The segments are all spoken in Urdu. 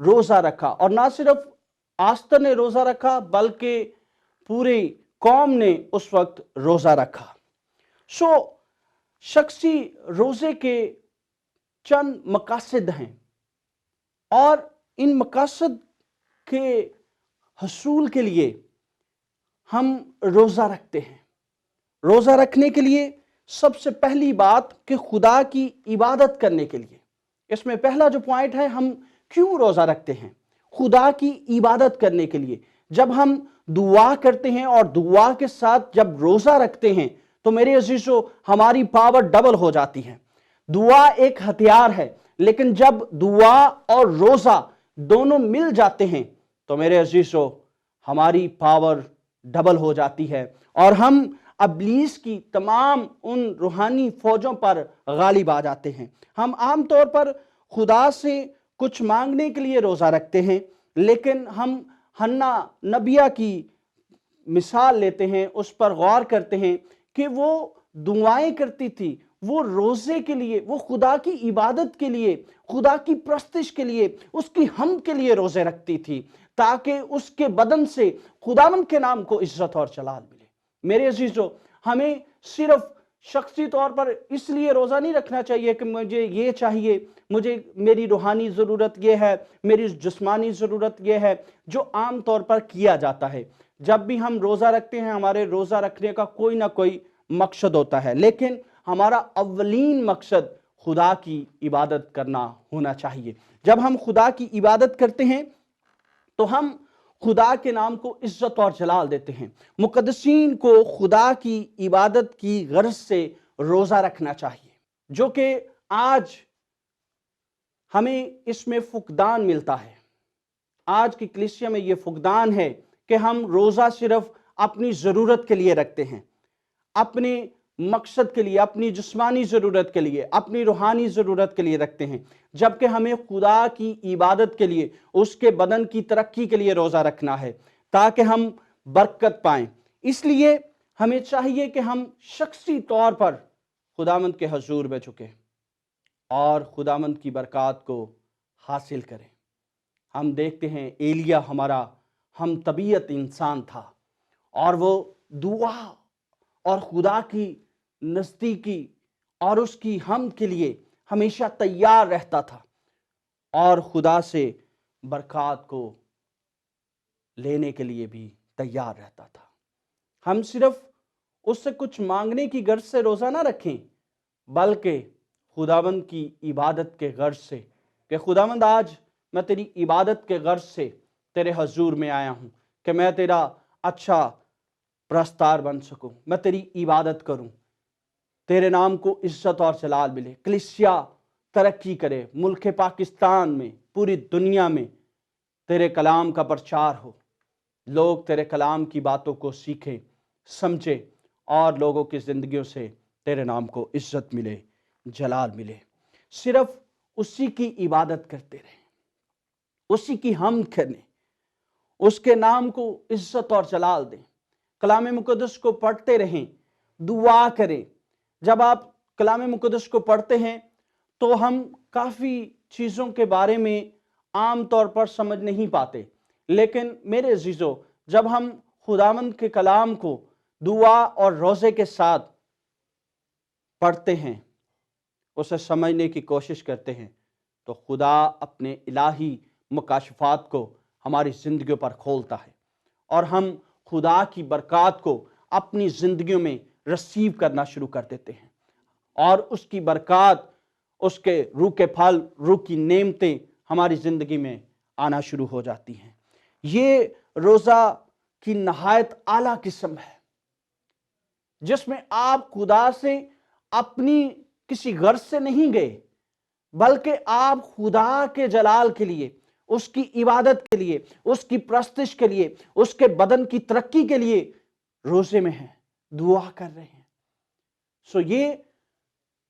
روزہ رکھا، اور نہ صرف آستر نے روزہ رکھا بلکہ پوری قوم نے اس وقت روزہ رکھا۔ سو شخصی روزے کے چند مقاصد ہیں، اور ان مقاصد کے حصول کے لیے ہم روزہ رکھتے ہیں۔ روزہ رکھنے کے لیے سب سے پہلی بات کہ خدا کی عبادت کرنے کے لیے، اس میں پہلا جو پوائنٹ ہے، ہم کیوں روزہ رکھتے ہیں؟ خدا کی عبادت کرنے کے لیے۔ جب ہم دعا کرتے ہیں اور دعا کے ساتھ جب روزہ رکھتے ہیں تو میرے عزیزو ہماری پاور ڈبل ہو جاتی ہے۔ دعا ایک ہتھیار ہے، لیکن جب دعا اور روزہ دونوں مل جاتے ہیں تو میرے عزیزو ہماری پاور ڈبل ہو جاتی ہے، اور ہم ابلیس کی تمام ان روحانی فوجوں پر غالب آ جاتے ہیں۔ ہم عام طور پر خدا سے کچھ مانگنے کے لیے روزہ رکھتے ہیں، لیکن ہم حنا نبیہ کی مثال لیتے ہیں، اس پر غور کرتے ہیں کہ وہ دعائیں کرتی تھی، وہ روزے کے لیے، وہ خدا کی عبادت کے لیے، خدا کی پرستش کے لیے، اس کی حمد کے لیے روزے رکھتی تھی، تاکہ اس کے بدن سے خداوند کے نام کو عزت اور جلال ملے۔ میرے عزیزو، ہمیں صرف شخصی طور پر اس لیے روزہ نہیں رکھنا چاہیے کہ مجھے یہ چاہیے، مجھے میری روحانی ضرورت یہ ہے، میری جسمانی ضرورت یہ ہے، جو عام طور پر کیا جاتا ہے۔ جب بھی ہم روزہ رکھتے ہیں، ہمارے روزہ رکھنے کا کوئی نہ کوئی مقصد ہوتا ہے، لیکن ہمارا اولین مقصد خدا کی عبادت کرنا ہونا چاہیے۔ جب ہم خدا کی عبادت کرتے ہیں تو ہم خدا کے نام کو عزت اور جلال دیتے ہیں۔ مقدسین کو خدا کی عبادت کی غرض سے روزہ رکھنا چاہیے، جو کہ آج ہمیں اس میں فقدان ملتا ہے۔ آج کی کلیسیا میں یہ فقدان ہے کہ ہم روزہ صرف اپنی ضرورت کے لیے رکھتے ہیں، اپنے مقصد کے لیے، اپنی جسمانی ضرورت کے لیے، اپنی روحانی ضرورت کے لیے رکھتے ہیں، جبکہ ہمیں خدا کی عبادت کے لیے، اس کے بدن کی ترقی کے لیے روزہ رکھنا ہے، تاکہ ہم برکت پائیں۔ اس لیے ہمیں چاہیے کہ ہم شخصی طور پر خداوند کے حضور میں جھکیں اور خداوند کی برکات کو حاصل کریں۔ ہم دیکھتے ہیں ایلیا ہمارا ہم طبیعت انسان تھا، اور وہ دعا اور خدا کی نزدیکی اور اس کی حمد کے لیے ہمیشہ تیار رہتا تھا، اور خدا سے برکات کو لینے کے لیے بھی تیار رہتا تھا۔ ہم صرف اس سے کچھ مانگنے کی غرض سے روزہ نہ رکھیں، بلکہ خداوند کی عبادت کے غرض سے، کہ خداوند آج میں تیری عبادت کے غرض سے تیرے حضور میں آیا ہوں، کہ میں تیرا اچھا پرستار بن سکوں، میں تیری عبادت کروں، تیرے نام کو عزت اور جلال ملے، کلیسیا ترقی کرے، ملک پاکستان میں، پوری دنیا میں تیرے کلام کا پرچار ہو، لوگ تیرے کلام کی باتوں کو سیکھیں، سمجھیں، اور لوگوں کی زندگیوں سے تیرے نام کو عزت ملے، جلال ملے۔ صرف اسی کی عبادت کرتے رہیں، اسی کی حمد کریں، اس کے نام کو عزت اور جلال دیں، کلام مقدس کو پڑھتے رہیں، دعا کریں۔ جب آپ کلام مقدس کو پڑھتے ہیں تو ہم کافی چیزوں کے بارے میں عام طور پر سمجھ نہیں پاتے، لیکن میرے عزیزو، جب ہم خداوند کے کلام کو دعا اور روزے کے ساتھ پڑھتے ہیں، اسے سمجھنے کی کوشش کرتے ہیں، تو خدا اپنے الہی مکاشفات کو ہماری زندگیوں پر کھولتا ہے، اور ہم خدا کی برکات کو اپنی زندگیوں میں ریسیو کرنا شروع کر دیتے ہیں، اور اس کی برکات، اس کے روح کے پھل، روح کی نعمتیں ہماری زندگی میں آنا شروع ہو جاتی ہیں۔ یہ روزہ کی نہایت اعلیٰ قسم ہے، جس میں آپ خدا سے اپنی کسی غرض سے نہیں گئے، بلکہ آپ خدا کے جلال کے لیے، اس کی عبادت کے لیے، اس کی پرستش کے لیے، اس کے بدن کی ترقی کے لیے روزے میں ہیں، دعا کر رہے ہیں۔ سو یہ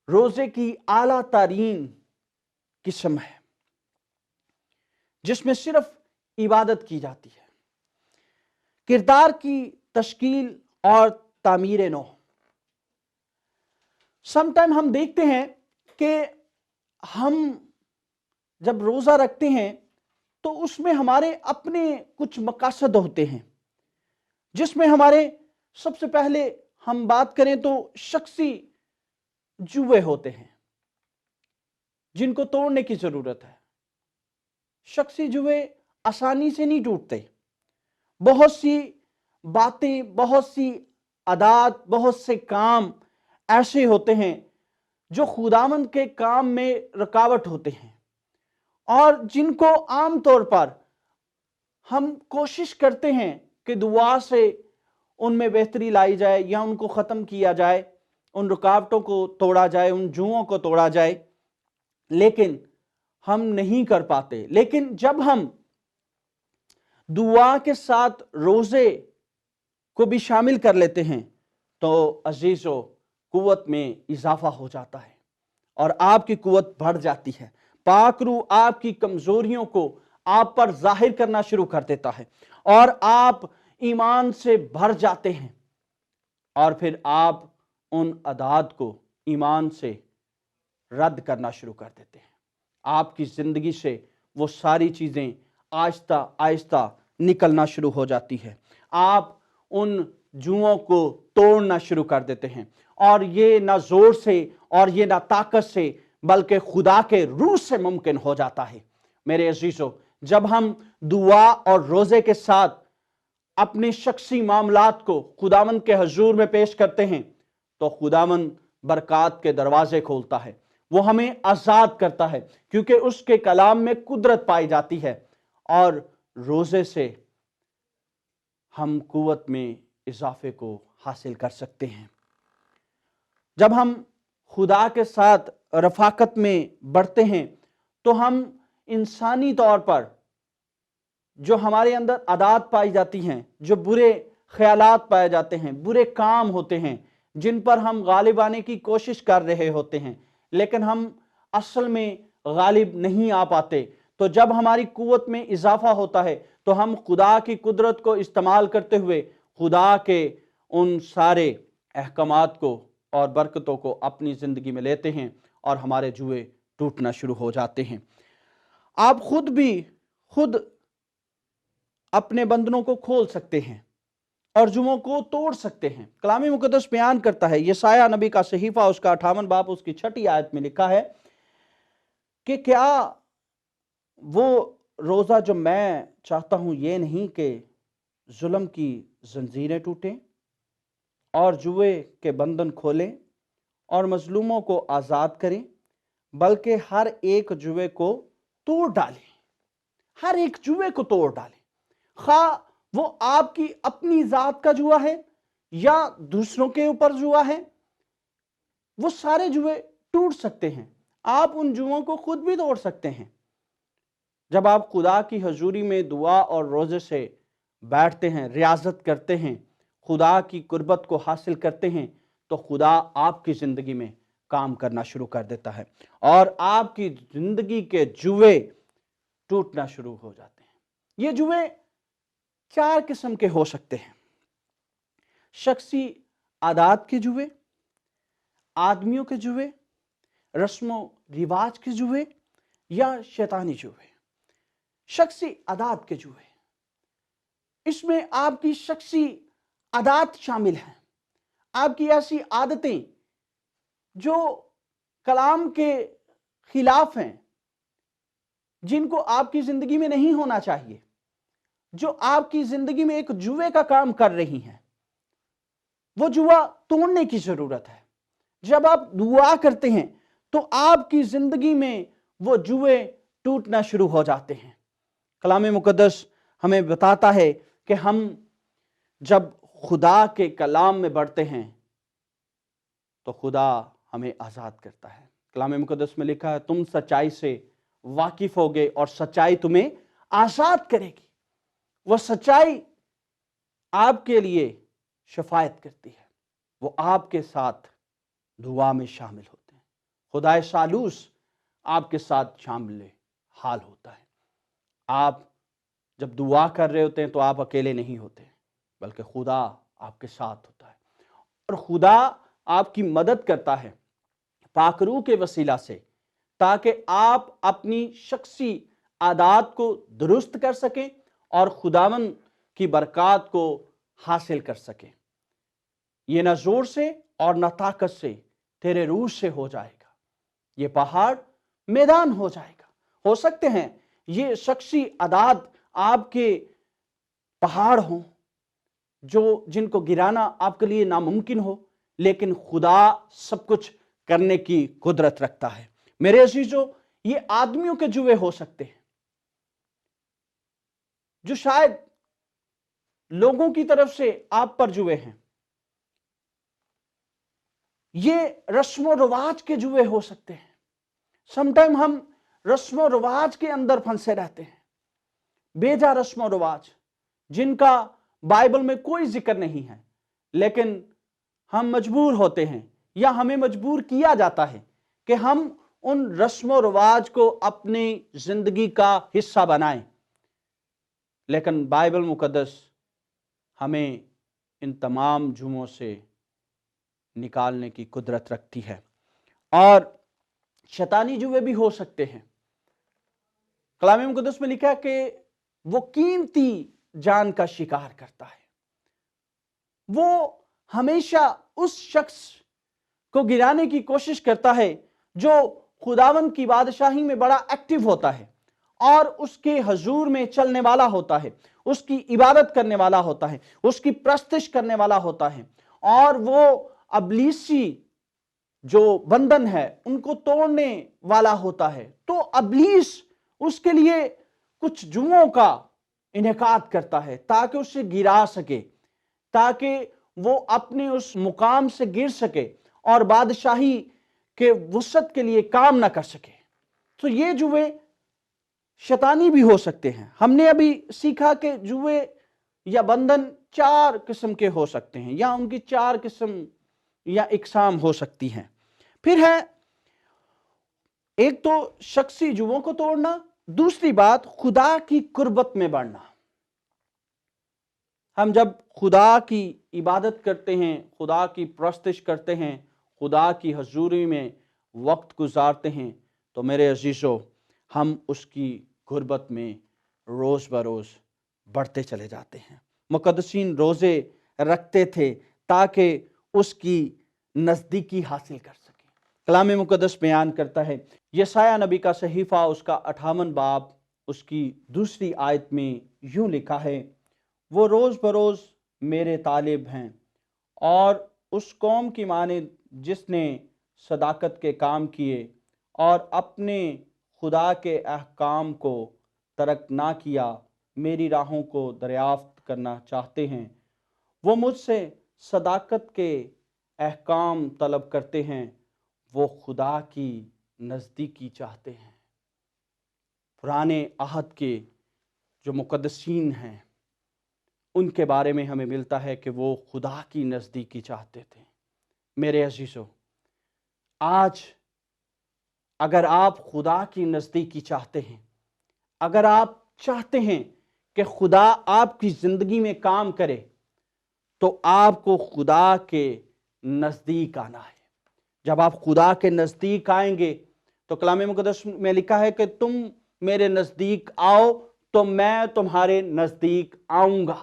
روزے کی اعلیٰ ترین قسم ہے، جس میں صرف عبادت کی جاتی ہے۔ کردار کی تشکیل اور تعمیر نو۔ سم ٹائم ہم دیکھتے ہیں کہ ہم جب روزہ رکھتے ہیں تو اس میں ہمارے اپنے کچھ مقاصد ہوتے ہیں، جس میں ہمارے سب سے پہلے ہم بات کریں تو شخصی جوے ہوتے ہیں جن کو توڑنے کی ضرورت ہے۔ شخصی جوے آسانی سے نہیں ٹوٹتے، بہت سی باتیں، بہت سی عادات، بہت سے کام ایسے ہوتے ہیں جو خداوند کے کام میں رکاوٹ ہوتے ہیں، اور جن کو عام طور پر ہم کوشش کرتے ہیں کہ دعا سے ان میں بہتری لائی جائے یا ان کو ختم کیا جائے، ان رکاوٹوں کو توڑا جائے، ان جوؤں کو توڑا جائے، لیکن ہم نہیں کر پاتے۔ لیکن جب ہم دعا کے ساتھ روزے کو بھی شامل کر لیتے ہیں تو عزیزو قوت میں اضافہ ہو جاتا ہے اور آپ کی قوت بڑھ جاتی ہے۔ پاک روح آپ کی کمزوریوں کو آپ پر ظاہر کرنا شروع کر دیتا ہے اور آپ ایمان سے بھر جاتے ہیں، اور پھر آپ ان عادات کو ایمان سے رد کرنا شروع کر دیتے ہیں۔ آپ کی زندگی سے وہ ساری چیزیں آہستہ آہستہ نکلنا شروع ہو جاتی ہے، آپ ان جوؤں کو توڑنا شروع کر دیتے ہیں، اور یہ نہ زور سے اور یہ نہ طاقت سے بلکہ خدا کے روح سے ممکن ہو جاتا ہے۔ میرے عزیزو، جب ہم دعا اور روزے کے ساتھ اپنے شخصی معاملات کو خداوند کے حضور میں پیش کرتے ہیں تو خداوند برکات کے دروازے کھولتا ہے، وہ ہمیں آزاد کرتا ہے، کیونکہ اس کے کلام میں قدرت پائی جاتی ہے، اور روزے سے ہم قوت میں اضافے کو حاصل کر سکتے ہیں۔ جب ہم خدا کے ساتھ رفاقت میں بڑھتے ہیں تو ہم انسانی طور پر جو ہمارے اندر عادات پائی جاتی ہیں، جو برے خیالات پائے جاتے ہیں، برے کام ہوتے ہیں جن پر ہم غالب آنے کی کوشش کر رہے ہوتے ہیں لیکن ہم اصل میں غالب نہیں آ پاتے، تو جب ہماری قوت میں اضافہ ہوتا ہے تو ہم خدا کی قدرت کو استعمال کرتے ہوئے خدا کے ان سارے احکامات کو اور برکتوں کو اپنی زندگی میں لیتے ہیں اور ہمارے جوئے ٹوٹنا شروع ہو جاتے ہیں۔ آپ خود اپنے بندنوں کو کھول سکتے ہیں اور جوؤں کو توڑ سکتے ہیں۔ کلام مقدس بیان کرتا ہے، یسایہ نبی کا صحیفہ اس کا 58 باب اس کی 6 آیت میں لکھا ہے کہ کیا وہ روزہ جو میں چاہتا ہوں یہ نہیں کہ ظلم کی زنجیریں ٹوٹیں اور جوئے کے بندن کھولیں اور مظلوموں کو آزاد کریں، بلکہ ہر ایک جوئے کو توڑ ڈالیں، ہر ایک جوئے کو توڑ ڈالیں، خواہ وہ آپ کی اپنی ذات کا جوا ہے یا دوسروں کے اوپر جوا ہے، وہ سارے جوئے ٹوٹ سکتے ہیں۔ آپ ان جوؤں کو خود بھی توڑ سکتے ہیں۔ جب آپ خدا کی حضوری میں دعا اور روزے سے بیٹھتے ہیں، ریاضت کرتے ہیں، خدا کی قربت کو حاصل کرتے ہیں، تو خدا آپ کی زندگی میں کام کرنا شروع کر دیتا ہے اور آپ کی زندگی کے جوئے ٹوٹنا شروع ہو جاتے ہیں۔ یہ جوئے 4 قسم کے ہو سکتے ہیں: شخصی عادات کے جوئے، آدمیوں کے جوئے، رسم و رواج کے جوئے، یا شیطانی جوئے۔ شخصی عادات کے جوئے، اس میں آپ کی شخصی عادات شامل ہیں، آپ کی ایسی عادتیں جو کلام کے خلاف ہیں، جن کو آپ کی زندگی میں نہیں ہونا چاہیے، جو آپ کی زندگی میں ایک جوئے کا کام کر رہی ہیں، وہ جوا توڑنے کی ضرورت ہے۔ جب آپ دعا کرتے ہیں تو آپ کی زندگی میں وہ جوئے ٹوٹنا شروع ہو جاتے ہیں۔ کلام مقدس ہمیں بتاتا ہے کہ ہم جب خدا کے کلام میں بڑھتے ہیں تو خدا ہمیں آزاد کرتا ہے۔ کلام مقدس میں لکھا ہے، تم سچائی سے واقف ہوگے اور سچائی تمہیں آزاد کرے گی۔ وہ سچائی آپ کے لیے شفاعت کرتی ہے، وہ آپ کے ساتھ دعا میں شامل ہوتے ہیں۔ خدا سالوس آپ کے ساتھ شامل حال ہوتا ہے۔ آپ جب دعا کر رہے ہوتے ہیں تو آپ اکیلے نہیں ہوتے، بلکہ خدا آپ کے ساتھ ہوتا ہے، اور خدا آپ کی مدد کرتا ہے پاک روح کے وسیلہ سے، تاکہ آپ اپنی شخصی عادات کو درست کر سکیں اور خداوند کی برکات کو حاصل کر سکیں۔ یہ نہ زور سے اور نہ طاقت سے، تیرے روح سے ہو جائے گا۔ یہ پہاڑ میدان ہو جائے گا۔ ہو سکتے ہیں یہ شخصی عادات آپ کے پہاڑ ہوں جن کو گرانا آپ کے لیے ناممکن ہو، لیکن خدا سب کچھ کرنے کی قدرت رکھتا ہے۔ میرے عزیزو، یہ آدمیوں کے جوئے ہو سکتے ہیں جو شاید لوگوں کی طرف سے آپ پر جوئے ہیں۔ یہ رسم و رواج کے جوئے ہو سکتے ہیں۔ سم ٹائم ہم رسم و رواج کے اندر پھنسے رہتے ہیں، بے جا رسم و رواج جن کا بائبل میں کوئی ذکر نہیں ہے، لیکن ہم مجبور ہوتے ہیں یا ہمیں مجبور کیا جاتا ہے کہ ہم ان رسم و رواج کو اپنی زندگی کا حصہ بنائیں۔ لیکن بائبل مقدس ہمیں ان تمام جرموں سے نکالنے کی قدرت رکھتی ہے، اور شیطانی جوئے بھی ہو سکتے ہیں۔ کلام مقدس میں لکھا ہے کہ وہ قیمتی جان کا شکار کرتا ہے۔ وہ ہمیشہ اس شخص کو گرانے کی کوشش کرتا ہے جو خداوند کی بادشاہی میں بڑا ایکٹیو ہوتا ہے اور اس کے حضور میں چلنے والا ہوتا ہے، اس کی عبادت کرنے والا ہوتا ہے، اس کی پرستش کرنے والا ہوتا ہے، اور وہ ابلیسی جو بندھن ہے ان کو توڑنے والا ہوتا ہے۔ تو ابلیس اس کے لیے کچھ جموں کا انعقاد کرتا ہے تاکہ اسے گرا سکے، تاکہ وہ اپنے اس مقام سے گر سکے اور بادشاہی کے وسعت کے لیے کام نہ کر سکے۔ تو یہ جوئے شیطانی بھی ہو سکتے ہیں۔ ہم نے ابھی سیکھا کہ جوئے یا بندھن 4 قسم کے ہو سکتے ہیں، یا ان کی 4 قسم یا اقسام ہو سکتی ہیں۔ پھر ہے ایک تو شخصی جوؤں کو توڑنا، دوسری بات خدا کی قربت میں بڑھنا۔ ہم جب خدا کی عبادت کرتے ہیں، خدا کی پرستش کرتے ہیں، خدا کی حضوری میں وقت گزارتے ہیں، تو میرے عزیزو ہم اس کی قربت میں روز بروز بڑھتے چلے جاتے ہیں۔ مقدسین روزے رکھتے تھے تاکہ اس کی نزدیکی حاصل کر سکیں۔ کلام مقدس بیان کرتا ہے، یسایہ نبی کا صحیفہ اس کا 58 باب اس کی 2 آیت میں یوں لکھا ہے، وہ روز بروز میرے طالب ہیں، اور اس قوم کی مانند جس نے صداقت کے کام کیے اور اپنے خدا کے احکام کو ترک نہ کیا، میری راہوں کو دریافت کرنا چاہتے ہیں۔ وہ مجھ سے صداقت کے احکام طلب کرتے ہیں، وہ خدا کی نزدیکی چاہتے ہیں۔ پرانے عہد کے جو مقدسین ہیں ان کے بارے میں ہمیں ملتا ہے کہ وہ خدا کی نزدیکی چاہتے تھے۔ میرے عزیزو، آج اگر آپ خدا کی نزدیکی چاہتے ہیں، اگر آپ چاہتے ہیں کہ خدا آپ کی زندگی میں کام کرے، تو آپ کو خدا کے نزدیک آنا ہے۔ جب آپ خدا کے نزدیک آئیں گے تو کلام مقدس میں لکھا ہے کہ تم میرے نزدیک آؤ تو میں تمہارے نزدیک آؤں گا۔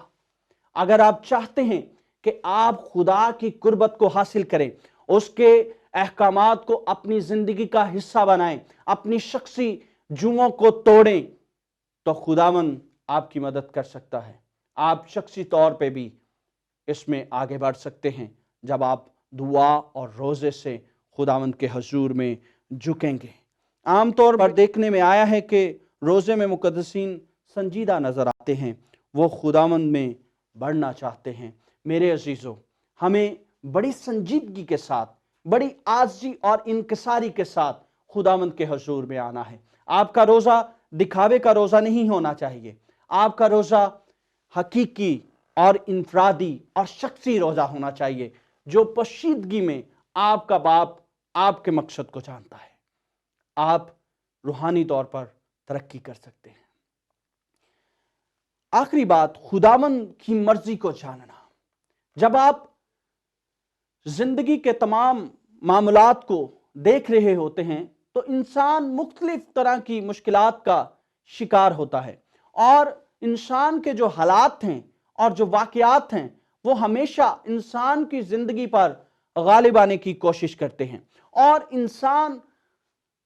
اگر آپ چاہتے ہیں کہ آپ خدا کی قربت کو حاصل کریں، اس کے احکامات کو اپنی زندگی کا حصہ بنائیں، اپنی شخصی جوؤں کو توڑیں، تو خداوند آپ کی مدد کر سکتا ہے۔ آپ شخصی طور پہ بھی اس میں آگے بڑھ سکتے ہیں جب آپ دعا اور روزے سے خداوند کے حضور میں جھکیں گے۔ عام طور پر دیکھنے میں آیا ہے کہ روزے میں مقدسین سنجیدہ نظر آتے ہیں، وہ خداوند میں بڑھنا چاہتے ہیں۔ میرے عزیزو، ہمیں بڑی سنجیدگی کے ساتھ، بڑی عاجزی اور انکساری کے ساتھ خداوند کے حضور میں آنا ہے۔ آپ کا روزہ دکھاوے کا روزہ نہیں ہونا چاہیے، آپ کا روزہ حقیقی اور انفرادی اور شخصی روزہ ہونا چاہیے، جو پوشیدگی میں آپ کا باپ آپ کے مقصد کو جانتا ہے۔ آپ روحانی طور پر ترقی کر سکتے ہیں۔ آخری بات، خداوند کی مرضی کو جاننا۔ جب آپ زندگی کے تمام معاملات کو دیکھ رہے ہوتے ہیں تو انسان مختلف طرح کی مشکلات کا شکار ہوتا ہے، اور انسان کے جو حالات ہیں اور جو واقعات ہیں وہ ہمیشہ انسان کی زندگی پر غالب آنے کی کوشش کرتے ہیں، اور انسان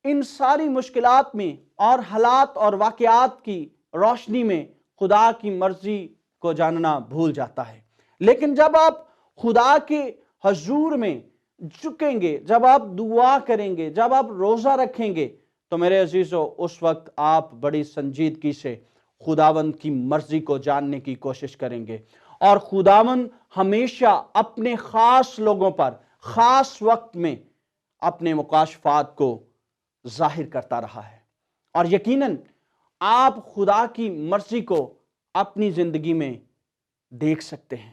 ان ساری مشکلات میں اور حالات اور واقعات کی روشنی میں خدا کی مرضی کو جاننا بھول جاتا ہے۔ لیکن جب آپ خدا کے حضور میں جھکیں گے، جب آپ دعا کریں گے، جب آپ روزہ رکھیں گے، تو میرے عزیزو اس وقت آپ بڑی سنجیدگی سے خداوند کی مرضی کو جاننے کی کوشش کریں گے، اور خداوند ہمیشہ اپنے خاص لوگوں پر خاص وقت میں اپنے مکاشفات کو ظاہر کرتا رہا ہے، اور یقیناً آپ خدا کی مرضی کو اپنی زندگی میں دیکھ سکتے ہیں۔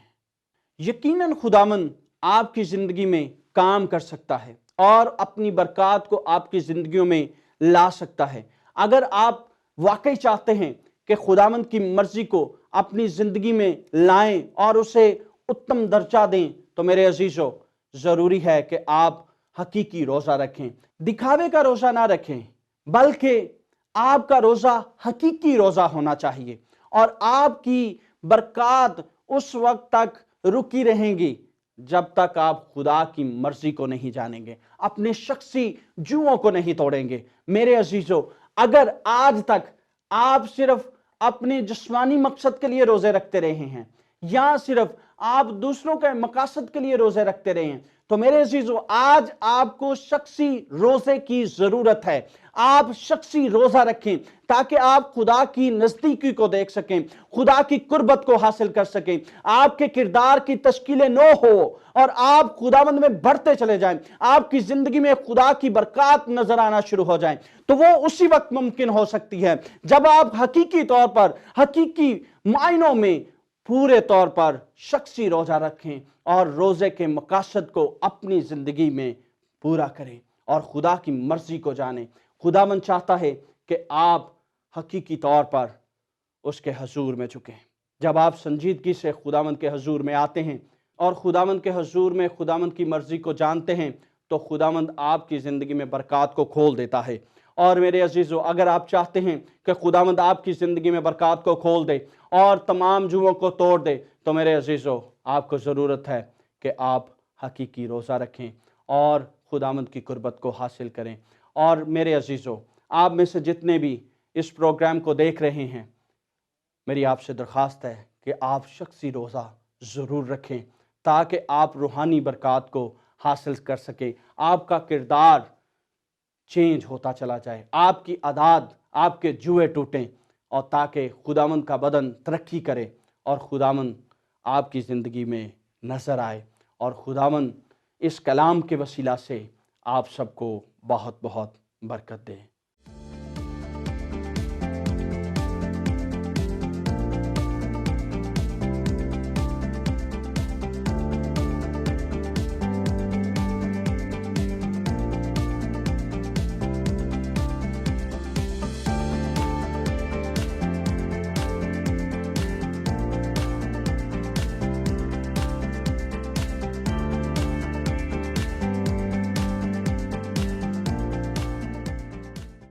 یقیناً خداوند آپ کی زندگی میں کام کر سکتا ہے اور اپنی برکات کو آپ کی زندگیوں میں لا سکتا ہے۔ اگر آپ واقعی چاہتے ہیں کہ خداوند کی مرضی کو اپنی زندگی میں لائیں اور اسے اتم درجہ دیں، تو میرے عزیزو ضروری ہے کہ آپ حقیقی روزہ رکھیں، دکھاوے کا روزہ نہ رکھیں، بلکہ آپ کا روزہ حقیقی روزہ ہونا چاہیے، اور آپ کی برکات اس وقت تک رکی رہیں گی جب تک آپ خدا کی مرضی کو نہیں جانیں گے، اپنے شخصی جوؤں کو نہیں توڑیں گے۔ میرے عزیزو، اگر آج تک آپ صرف اپنے جسمانی مقصد کے لیے روزے رکھتے رہے ہیں، یا صرف آپ دوسروں کے مقاصد کے لیے روزے رکھتے رہے ہیں، تو میرے عزیزو آج آپ کو شخصی روزے کی ضرورت ہے۔ آپ شخصی روزہ رکھیں تاکہ آپ خدا کی نزدیکی کو دیکھ سکیں، خدا کی قربت کو حاصل کر سکیں، آپ کے کردار کی تشکیل نو ہو اور آپ خداوند میں بڑھتے چلے جائیں، آپ کی زندگی میں خدا کی برکات نظر آنا شروع ہو جائیں، تو وہ اسی وقت ممکن ہو سکتی ہے جب آپ حقیقی طور پر، حقیقی معنوں میں پورے طور پر شخصی روزہ رکھیں اور روزے کے مقاصد کو اپنی زندگی میں پورا کریں اور خدا کی مرضی کو جانیں۔ خداوند چاہتا ہے کہ آپ حقیقی طور پر اس کے حضور میں جھکیں۔ جب آپ سنجیدگی سے خداوند کے حضور میں آتے ہیں اور خداوند کے حضور میں خداوند کی مرضی کو جانتے ہیں، تو خداوند آپ کی زندگی میں برکات کو کھول دیتا ہے۔ اور میرے عزیزو، اگر آپ چاہتے ہیں کہ خداوند آپ کی زندگی میں برکات کو کھول دے اور تمام جوؤں کو توڑ دے، تو میرے عزیزو آپ کو ضرورت ہے کہ آپ حقیقی روزہ رکھیں اور خداوند کی قربت کو حاصل کریں۔ اور میرے عزیزو، آپ میں سے جتنے بھی اس پروگرام کو دیکھ رہے ہیں، میری آپ سے درخواست ہے کہ آپ شخصی روزہ ضرور رکھیں تاکہ آپ روحانی برکات کو حاصل کر سکیں، آپ کا کردار چینج ہوتا چلا جائے، آپ کی عادات، آپ کے جوئے ٹوٹیں، اور تاکہ خداوند کا بدن ترقی کرے اور خداوند آپ کی زندگی میں نظر آئے، اور خداوند اس کلام کے وسیلہ سے آپ سب کو بہت بہت برکت دے۔